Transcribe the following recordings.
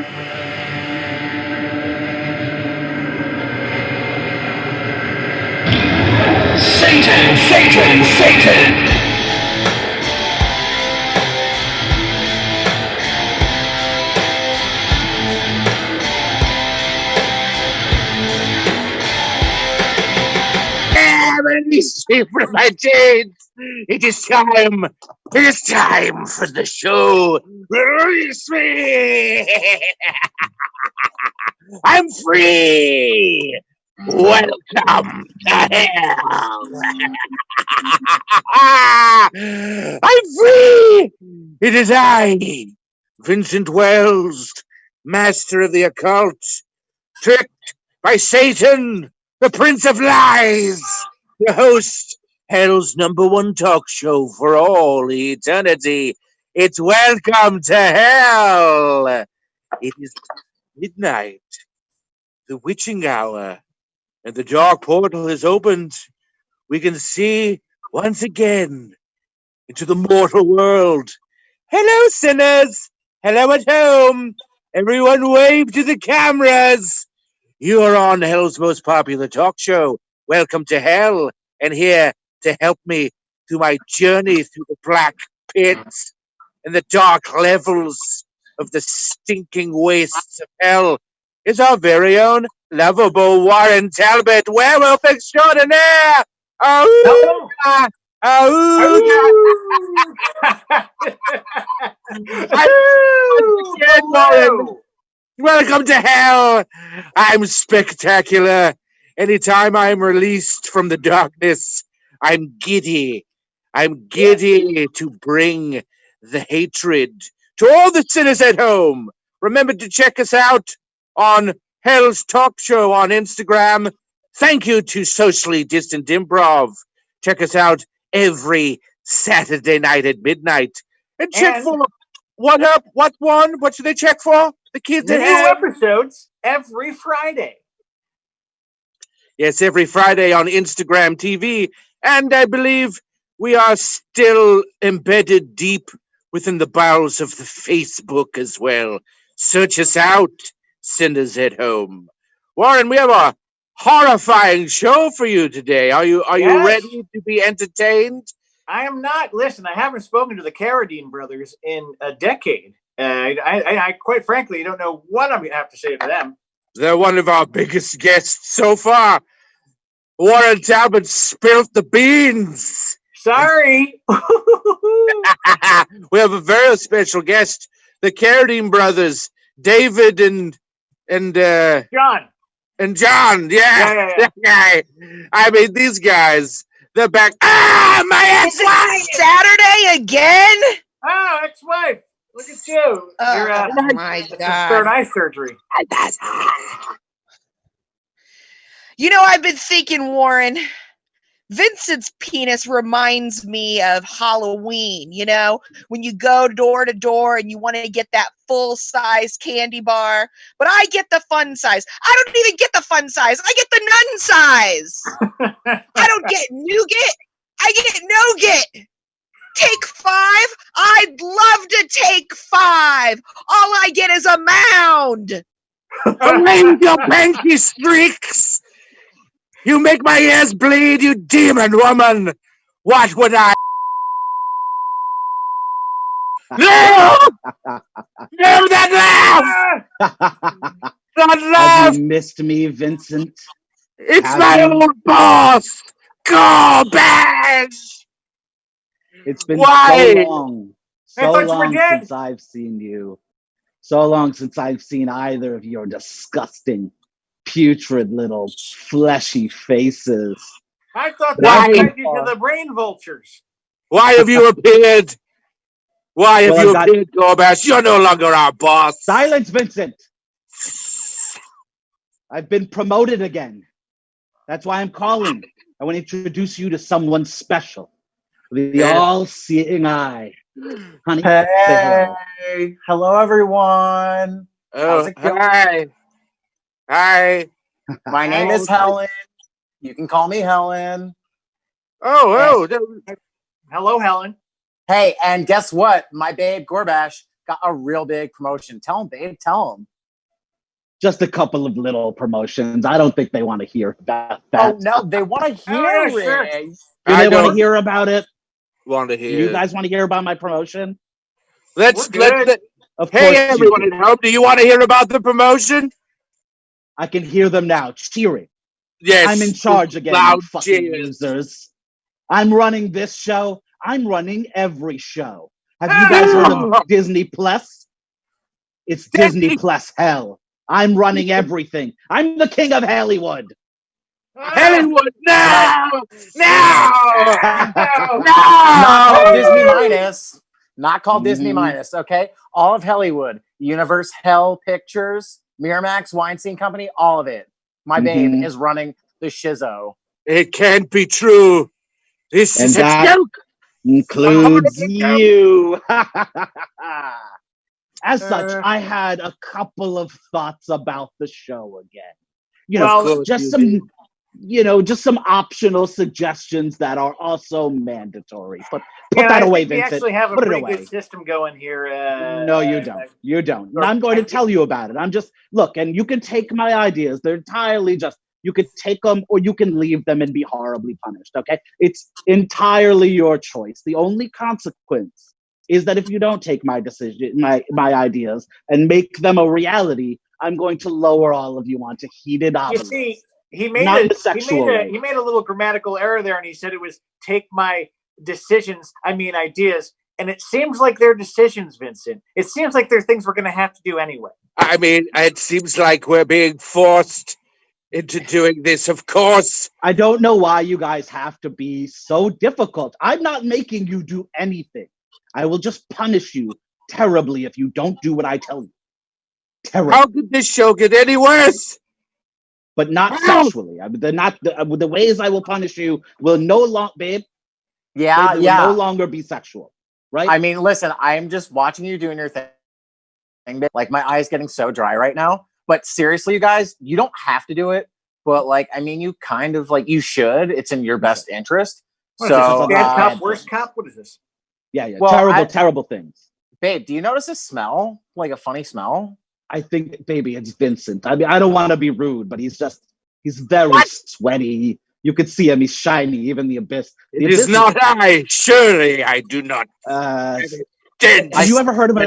Satan! Satan! Satan! Release me from my chains! It is time! It is time for the show! Release me! I'm free! Welcome to hell! I'm free! It is I, Vincent Welles, master of the occult, tricked by Satan, the Prince of Lies, the host, hell's #1 talk show for all eternity. It's Welcome to Hell! It is midnight, the witching hour, and the dark portal is opened. We can see once again into the mortal world. Hello, sinners! Hello at home! Everyone wave to the cameras! You are on Hell's most popular talk show, Welcome to Hell, and here to help me through my journey through the black pits and the dark levels of the stinking wastes of hell is our very own lovable Warren Talbot, werewolf extraordinaire! Oh, welcome to hell! I'm spectacular. Anytime I'm released from the darkness, I'm giddy. I'm giddy to bring the hatred to all the sinners at home. Remember to check us out on Hell's Talk Show on Instagram. Thank you to Socially Distant Improv. Check us out every Saturday night at midnight. And check for what up, what one, what should they check for? The kids new episodes every Friday. Yes, every Friday on Instagram TV. And I believe we are still embedded deep within the bowels of the Facebook as well. Search us out, sinners at home. Warren, we have a horrifying show for you today. Are you ready to be entertained? I am not. Listen, I haven't spoken to the Carradine brothers in a decade. I quite frankly don't know what I'm going to have to say to them. They're one of our biggest guests so far. Warren Talbot spilled the beans. Sorry. We have a very special guest, the Carradine brothers, David and John. And John, yeah. I mean, these guys, they're back. My ex-wife! Saturday again? Oh, ex-wife. Look at you. Oh, my God. Third eye surgery. You know, I've been thinking, Warren, Vincent's penis reminds me of Halloween, you know, when you go door to door and you want to get that full-size candy bar, but I get the fun size. I don't even get the fun size. I get the nun size. I don't get nougat. I get nougat. Take 5? I'd love to take 5. All I get is a mound. Arrange your panky streaks. You make my ears bleed, you demon woman. What would I... No! No, that laugh! That laugh! Have you missed me, Vincent? It's my old boss! GOREBASH! It's been so long since I've seen you. So long since I've seen either of your disgusting, putrid little fleshy faces. I thought that was connected to the brain vultures. Why have you appeared? Why have you appeared, GOREBASH? You're no longer our boss. Silence, Vincent! I've been promoted again. That's why I'm calling. I want to introduce you to someone special. The all-seeing eye. Honey, hey, hello everyone. Oh, hi. Hi. My name is Helen. You can call me Helen. Oh. Hello, Helen. Hey, and guess what? My babe GOREBASH got a real big promotion. Tell him, babe. Tell him. Just a couple of little promotions. I don't think they want to hear about that. Oh no, they want to hear sure. it. Do they want to hear about it? Want to Do hear? you guys want to hear about my promotion? Hey, Of course everyone you at home, do you want to hear about the promotion? I can hear them now cheering. Yes. I'm in charge again, loud you fucking cheers. losers. I'm running this show. I'm running every show. Have you guys heard of Disney Plus? It's Disney Plus hell. I'm running everything. I'm the king of Hollywood. Hollywood, no! Not called Disney minus. Not called Mhm. Disney minus. Okay, all of Hollywood, Universe, Hell Pictures, Miramax, Weinstein Company, all of it. My babe is running the shizzo. It can't be true. This is a that joke. includes you. As such, I had a couple of thoughts about the show again. You know, just some optional suggestions that are also mandatory. But put that away, Vincent. We actually have a put pretty good system going here. No, you don't. You don't. And I'm going to tell you about it. I'm just look, and you can take my ideas. They're entirely just. You could take them or you can leave them and be horribly punished. Okay, it's entirely your choice. The only consequence is that if you don't take my decision, my ideas, and make them a reality, I'm going to lower all of you onto heated obelisks. You see, he made a little grammatical error there, and he said it was take my decisions, ideas, and it seems like they're decisions, Vincent. It seems like they're things we're going to have to do anyway. I mean, it seems like we're being forced into doing this, of course. I don't know why you guys have to be so difficult. I'm not making you do anything. I will just punish you terribly if you don't do what I tell you. Terrible. How could this show get any worse? But not sexually. The ways I will punish you will no longer, babe. Yeah, will no longer be sexual, right? I mean, listen, I'm just watching you doing your thing. Like my eyes getting so dry right now. But seriously, you guys, you don't have to do it. But you kind of you should. It's in your best interest. Bad cop, worst cop. What is this? Yeah. Well, terrible things. Babe, do you notice a smell? Like a funny smell? I think, baby, it's Vincent. I mean, I don't want to be rude, but he's very sweaty. You could see him. He's shiny, even the abyss. It is not I. Surely I do not. Have you ever heard of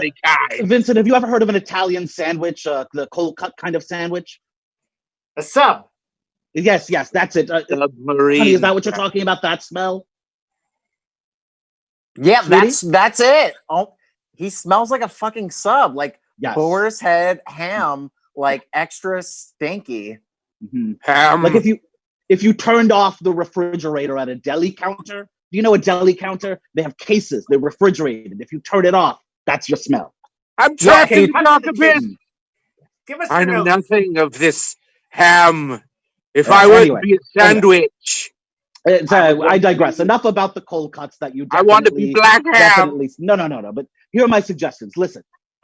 Vincent? Have you ever heard of an Italian sandwich, the cold cut kind of sandwich? A sub. Yes, that's it. Submarine. Honey, is that what you're talking about? That smell? Yeah, that's it. Oh, he smells like a fucking sub, boar's head ham, extra stinky. Mm-hmm. Ham. If you turned off the refrigerator at a deli counter. Do you know a deli counter? They have cases. They're refrigerated. If you turn it off, that's your smell. I'm trapped in the bin. I know nothing of this ham. If I were to be a sandwich. I digress. Enough about the cold cuts that you definitely... I want to be black ham. No. But here are my suggestions. Listen.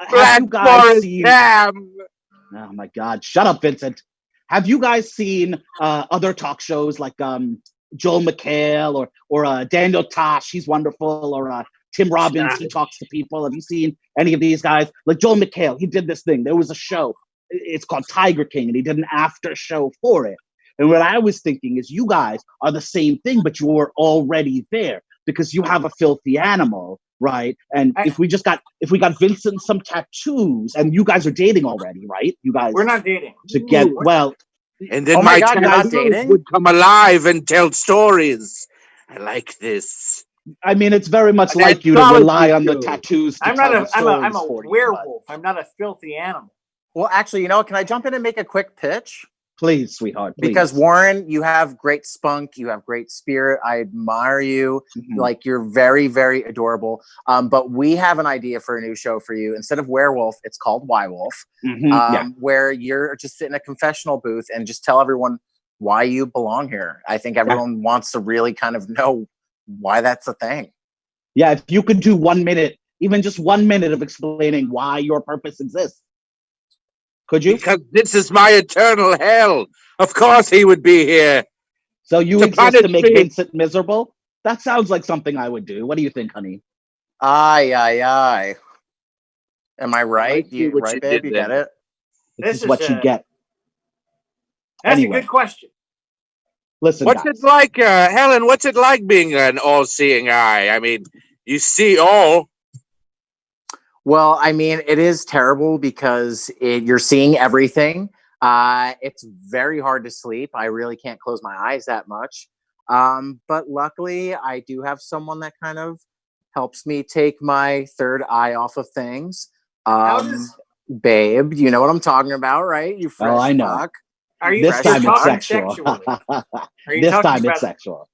Black forest ham. Oh, my God. Shut up, Vincent. Have you guys seen other talk shows like Joel McHale or Daniel Tosh? He's wonderful. Or Tim Robbins, he talks to people. Have you seen any of these guys? Like Joel McHale, he did this thing. There was a show. It's called Tiger King, and he did an after show for it. And what I was thinking is you guys are the same thing, but you were already there because you have a filthy animal, right? And if we got Vincent some tattoos, and you guys are dating already, right? You guys, we're not dating. And then my tattoos would come alive and tell stories. I like this. I mean, it's very much like you to rely on the tattoos. I'm a werewolf. I'm not a filthy animal. Well, actually, can I jump in and make a quick pitch? Please, sweetheart. Please. Because Warren, you have great spunk. You have great spirit. I admire you. Mm-hmm. You're very, very adorable. But we have an idea for a new show for you. Instead of werewolf, it's called Wolf. Mm-hmm. Where you're just sit in a confessional booth and just tell everyone why you belong here. I think everyone wants to really kind of know why that's a thing. Yeah, if you could do 1 minute, even just 1 minute of explaining why your purpose exists. Could you? Because this is my eternal hell. Of course he would be here. So you exist to make Vincent miserable? That sounds like something I would do. What do you think, honey? Aye. Am I right? Right, babe? You get it? This is what you get. That's Anyway. a good question. Listen, what's guys. it like, Helen? What's it like being an all-seeing eye? I mean, you see all. Well, I mean, it is terrible because you're seeing everything. It's very hard to sleep. I really can't close my eyes that much. But luckily, I do have someone that kind of helps me take my third eye off of things. Babe, you know what I'm talking about, right? You fresh I know. fuck. Are you This time it's sexual. This time it's sexual.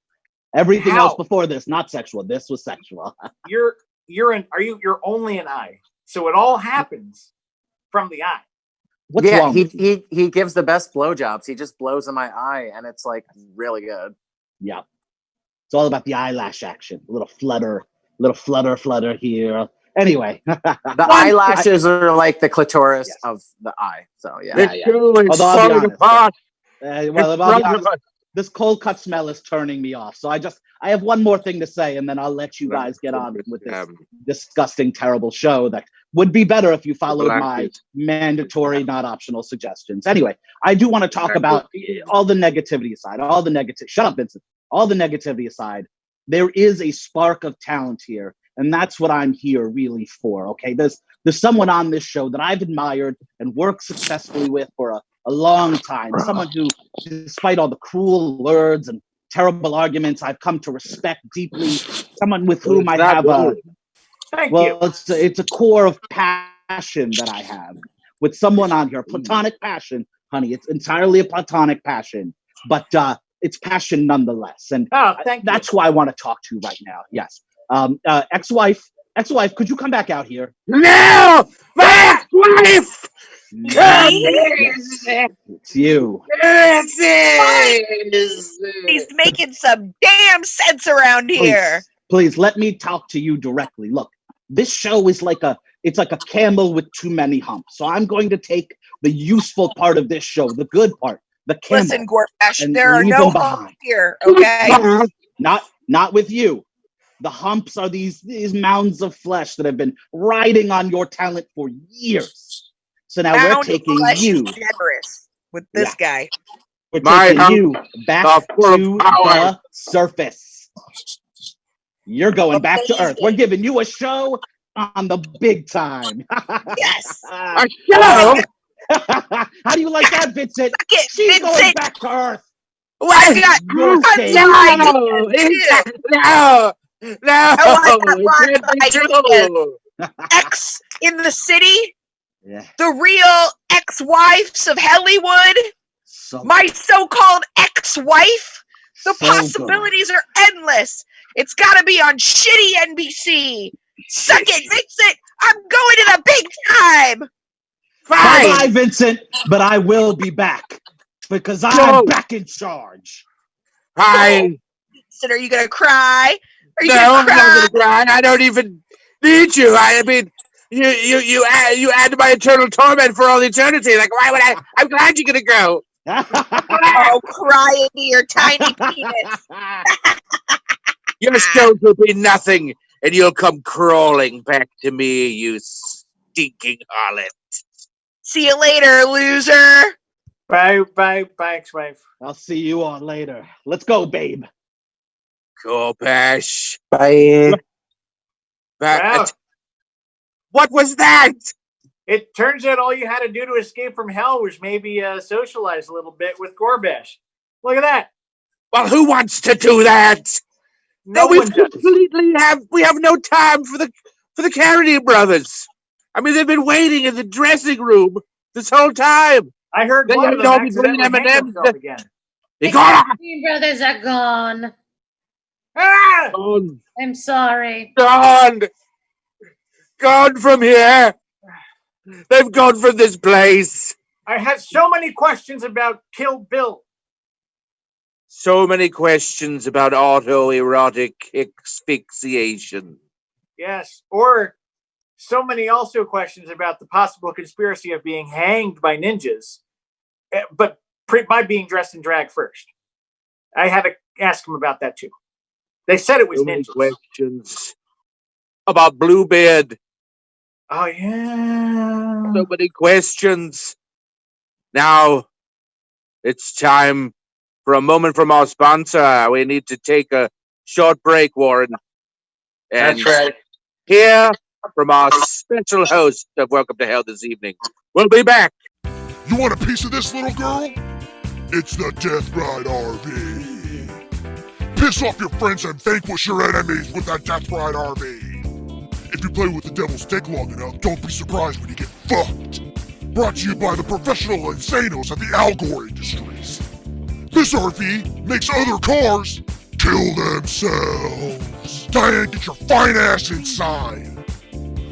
Everything else before this, not sexual. This was sexual. You're only an eye, so it all happens from the eye. What's wrong? He gives the best blowjobs. He just blows in my eye, and it's like really good. Yeah, it's all about the eyelash action. A little flutter here. Anyway, the eyelashes are like the clitoris of the eye. So yeah. Although I'll be honest, this cold cut smell is turning me off. So I have one more thing to say, and then I'll let you guys get on with this disgusting, terrible show that would be better if you followed my mandatory, not optional suggestions. Anyway, I do want to talk about all the negativity aside, shut up, Vincent. All the negativity aside, there is a spark of talent here. And that's what I'm here really for, okay? There's someone on this show that I've admired and worked successfully with for a long time. Someone who, despite all the cruel words and terrible arguments, I've come to respect deeply. Someone with whom I have it's a core of passion that I have with someone on here. Platonic passion, honey. It's entirely a platonic passion, but it's passion nonetheless. And that's who I want to talk to right now. Yes. Ex-wife, could you come back out here? No! My ex-wife! It's you. He's making some damn sense around here. Please let me talk to you directly. Look, this show is like a camel with too many humps. So I'm going to take the useful part of this show, the good part, the camel. Listen, Gorebash, there are no humps here, okay? Not with you. The humps are these mounds of flesh that have been riding on your talent for years. So now we're taking you. Generous with this guy. We're taking you back to the surface. You're going back to Earth. We're giving you a show on the big time. Yes. A show? How do you like that, Vincent? She's going back to Earth. No! X in the city, the real ex-wives of Hollywood, my so-called ex-wife. The possibilities are endless. It's got to be on shitty NBC. Suck it, Vincent. I'm going to the big time. Bye, Vincent. But I will be back because I'm back in charge. Hi. Vincent, are you going to cry? I'm not gonna cry. I don't even need you. I mean, you add to my eternal torment for all eternity. Like, why would I? I'm glad you're gonna go. Oh, cry into your tiny penis. Your stones will be nothing, and you'll come crawling back to me, you stinking harlot. See you later, loser. Bye, ex-wife. I'll see you all later. Let's go, babe. Gorebash. Bye. What was that? It turns out all you had to do to escape from hell was maybe socialize a little bit with Gorebash. Look at that. Well, who wants to do that? No one does. We have no time for the Carradine brothers. I mean, they've been waiting in the dressing room this whole time. I heard one of them accidentally hang himself again. Egora! The brothers are gone. Ah! I'm sorry. Gone from here. They've gone from this place. I had so many questions about Kill Bill. So many questions about autoerotic asphyxiation. Yes, or so many also questions about the possible conspiracy of being hanged by ninjas, but by being dressed in drag first. I had to ask him about that too. They said it was ninjas. Questions about Bluebeard. Oh, yeah. So many questions. Now, it's time for a moment from our sponsor. We need to take a short break, Warren. And That's right. hear from our special host of Welcome to Hell this evening. We'll be back. You want a piece of this, little girl? It's the Death Ride RV. Piss off your friends and vanquish your enemies with that Death Ride RV. If you play with the devil's dick long enough, don't be surprised when you get fucked. Brought to you by the professional insanos at the Egora Industries. This RV makes other cars kill themselves. Diane, get your fine ass inside.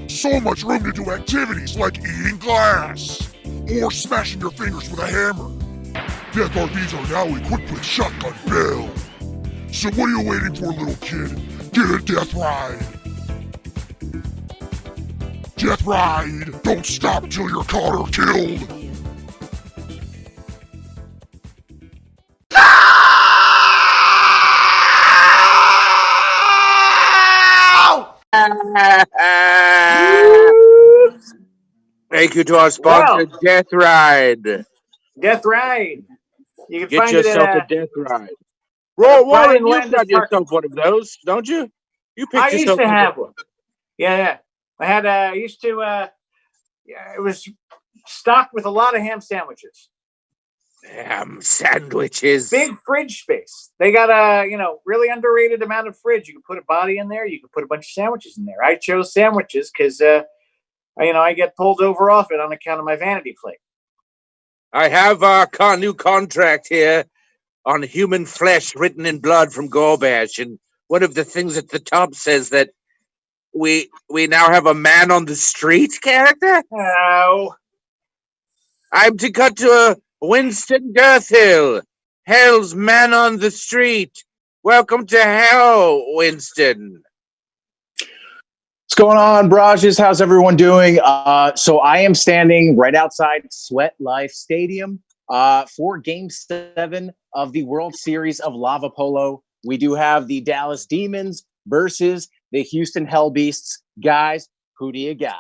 So much room to do activities like eating glass or smashing your fingers with a hammer. Death RVs are now equipped with shotgun bell. So what are you waiting for, little kid? Get a Death Ride. Death Ride! Don't stop till you're caught or killed! Thank you to our sponsor, Death Ride. Death Ride. You can Get find yourself it a at Death Ride. Warren, Brian you've Landis got Park. yourself one of those, don't you? You picked I used yourself to one. have one. Yeah. I had it was stocked with a lot of ham sandwiches. Ham sandwiches. Big fridge space. They got a really underrated amount of fridge. You can put a body in there. You can put a bunch of sandwiches in there. I chose sandwiches because I get pulled over often on account of my vanity plate. I have our new contract here on human flesh written in blood from GOREBASH, and one of the things at the top says that we now have a man on the street character. Oh. I'm to cut to a Winston Girthill, Hell's man on the street. Welcome to Hell, Winston. What's going on, Brages? How's everyone doing? So I am standing right outside Sweat Life Stadium for Game 7 of the World Series of Lava Polo. We do have the Dallas Demons versus the Houston Hell Beasts. Guys, who do you got?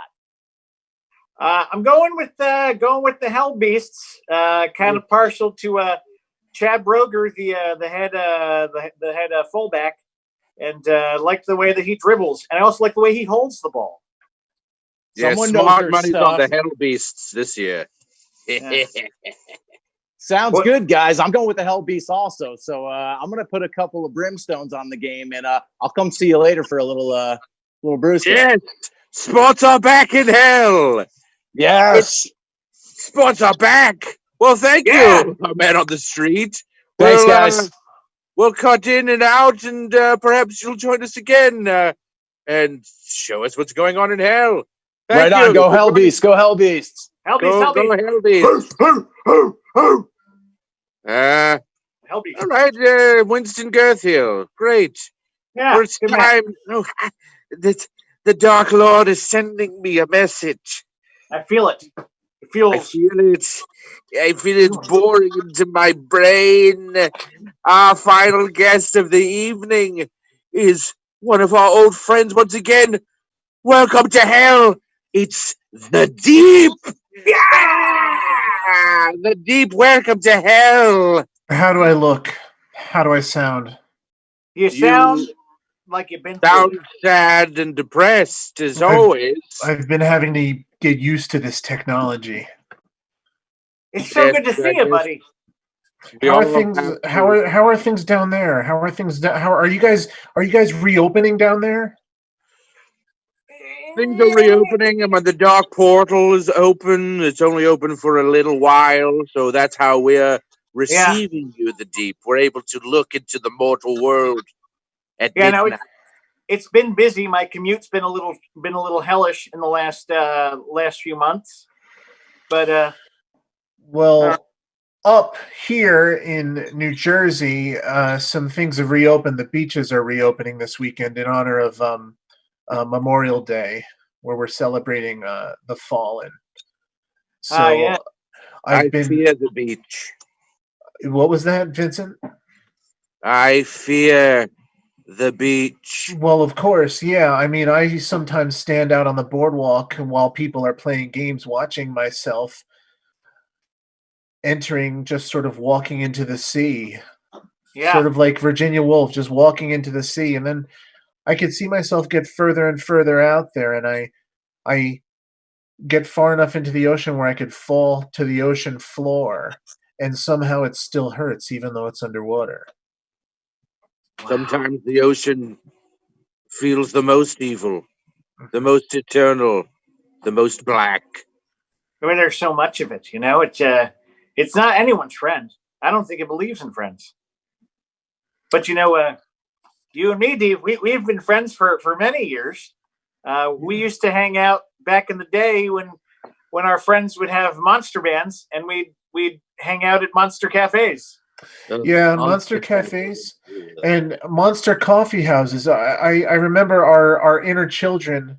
I'm going with the Hell Beasts. Kind of partial to Chad Broger, the head fullback, and like the way that he dribbles, and I also like the way he holds the ball. Yeah, Someone smart money's stuff. on the Hell Beasts this year. Yes. Sounds good, guys. I'm going with the Hell Beasts also. So I'm going to put a couple of brimstones on the game, and I'll come see you later for a little Bruce. Yes, sports are back in Hell. Yes, sports are back. Well, thank you, our man on the street. Thanks, guys. We'll cut in and out, and perhaps you'll join us again and show us what's going on in Hell. Thank right you. on. Go Hell Beasts. Go Hell Beasts. Hell Beasts. Hell Beasts. Hell Beasts. Hell Beasts. All right, Winston Girthill. Great. Yeah. First time. Oh, the Dark Lord is sending me a message. I feel it. I feel it boring into my brain. Our final guest of the evening is one of our old friends once again. Welcome to Hell. It's the Deep. Yeah! The Deep. Welcome to Hell. How do I look? How do I sound? You sound like you've been sad and depressed as always. I've been having to get used to this technology. It's so good to see you, buddy. How are things? How are things down there? How are things? How are you guys? Are you guys reopening down there? Things are reopening, and when the dark portal is open, it's only open for a little while. So that's how we're receiving you, the Deep. We're able to look into the mortal world at midnight. No, it's been busy. My commute's been a little hellish in the last few months, but well, up here in New Jersey, some things have reopened. The beaches are reopening this weekend in honor of Memorial Day, where we're celebrating the fallen. So I fear the beach. What was that, Vincent? I fear the beach. Well, of course, yeah. I mean, I sometimes stand out on the boardwalk while people are playing games, watching myself. entering, just sort of walking into the sea. Yeah. Sort of like Virginia Woolf, just walking into the sea. And then I could see myself get further and further out there, and I get far enough into the ocean where I could fall to the ocean floor, and somehow it still hurts even though it's underwater. Sometimes the ocean feels the most evil, the most eternal, the most black. I mean, there's so much of it, you know. It's not anyone's friend. I don't think it believes in friends. But you know, you and me, Dave, we've been friends for many years. We used to hang out back in the day when our friends would have monster bands, and we'd hang out at monster cafes. Yeah, monster cafes and monster coffee houses. I remember our inner children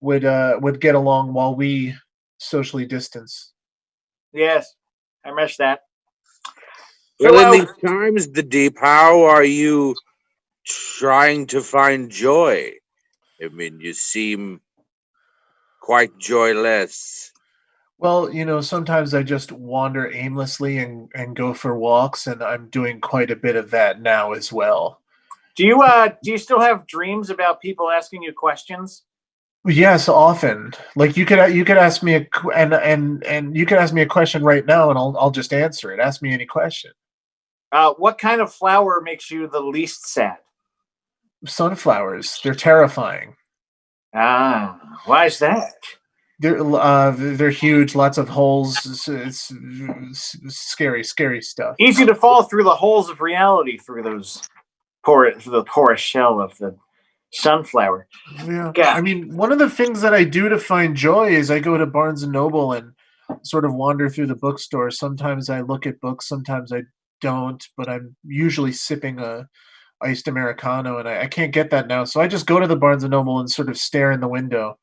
would get along while we socially distance. Yes, I miss that. Well, in these times, the Deep, how are you trying to find joy? I mean, you seem quite joyless. Well, you know, sometimes I just wander aimlessly and go for walks, and I'm doing quite a bit of that now as well. Do you still have dreams about people asking you questions? Yes, often. Like you could ask me and you could ask me a question right now, and I'll just answer it. Ask me any question. What kind of flower makes you the least sad? Sunflowers. They're terrifying. Why is that? They're huge, lots of holes. It's scary stuff. Easy to fall through the holes of reality through the porous shell of the sunflower. Yeah. I mean, one of the things that I do to find joy is I go to Barnes and Noble and sort of wander through the bookstore. Sometimes I look at books, sometimes I don't, but I'm usually sipping a iced Americano, and I can't get that now. So I just go to the Barnes and Noble and sort of stare in the window.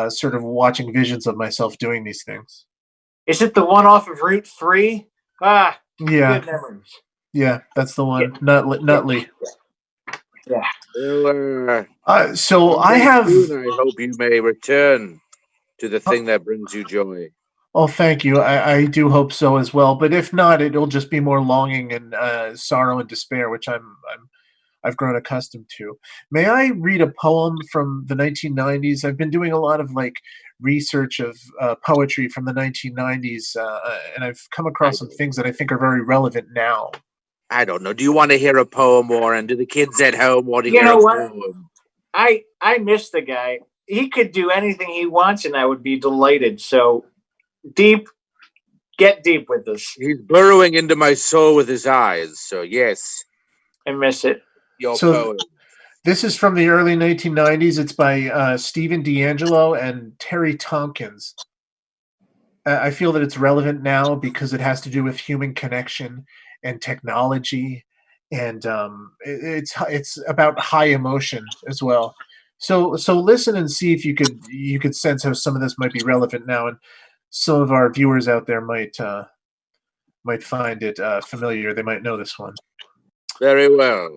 Sort of watching visions of myself doing these things. Is it the one off of Route 3? Yeah. Good memories. Yeah, that's the one. Nutley. Yeah. Well, so I have. Soon I hope you may return to the thing that brings you joy. Oh, thank you. I do hope so as well. But if not, it'll just be more longing and sorrow and despair, which I've grown accustomed to. May I read a poem from the 1990s? I've been doing a lot of research of poetry from the 1990s, and I've come across some things that I think are very relevant now. I don't know. Do you want to hear a poem, Warren? Do the kids at home want to hear a what? poem? I miss the guy. He could do anything he wants, and I would be delighted. So, get deep with us. He's burrowing into my soul with his eyes. So, yes. I miss it. This is from the early 1990s. It's by Stephen D'Angelo and Terry Tompkins. I feel that it's relevant now because it has to do with human connection and technology, and it's about high emotion as well. So listen and see if you could sense how some of this might be relevant now, and some of our viewers out there might find it familiar. They might know this one. Very well.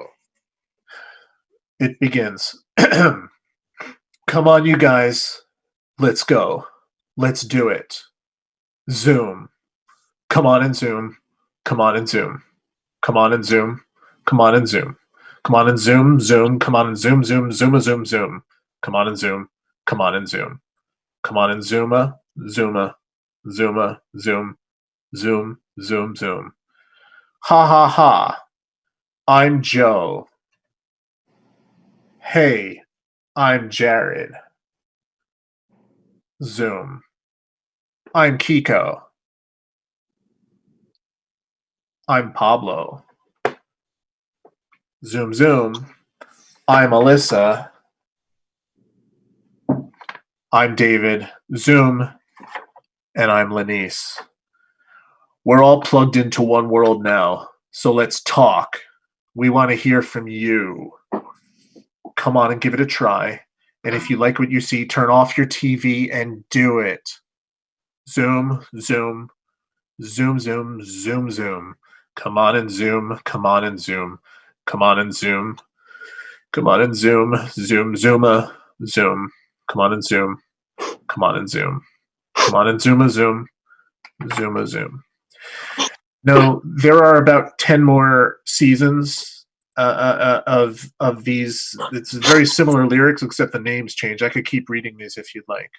It begins. Come on, you guys. Let's go. Let's do it. Zoom. Come on and zoom. Come on and zoom. Come on and zoom. Come on and zoom. Come on and zoom. Zoom. Come on and zoom. Zoom. Zoom. Zoom. Zoom. Come on and zoom. Come on and zoom. Come on and zooma. Zooma. Zooma. Zoom. Zoom. Zoom. Zoom. Ha ha ha. I'm Joe. Hey, I'm Jared. Zoom. I'm Kiko. I'm Pablo. Zoom, zoom. I'm Alyssa. I'm David. Zoom. And I'm Lanice. We're all plugged into one world now, so let's talk. We want to hear from you. Come on and give it a try. And if you like what you see, turn off your TV and do it. Zoom, zoom, zoom, zoom, zoom, zoom. Come on and zoom, come on and zoom, come on and zoom, come on and zoom, zoom, zooma, zoom, come on and zoom, come on and zoom, come on and zooma, zoom, zooma, zoom. No, there are about 10 more seasons of these. It's very similar lyrics, except the names change. I could keep reading these if you'd like.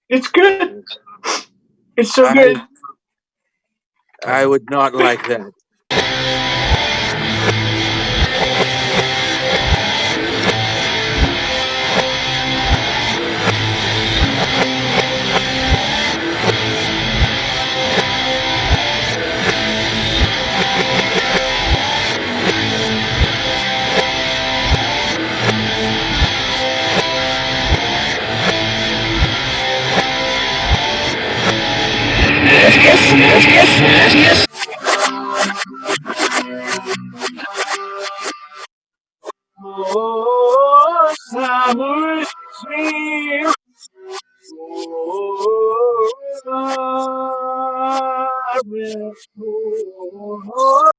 It's good. It's so good. I would not like that. Yes. Oh, summer sweet. Oh,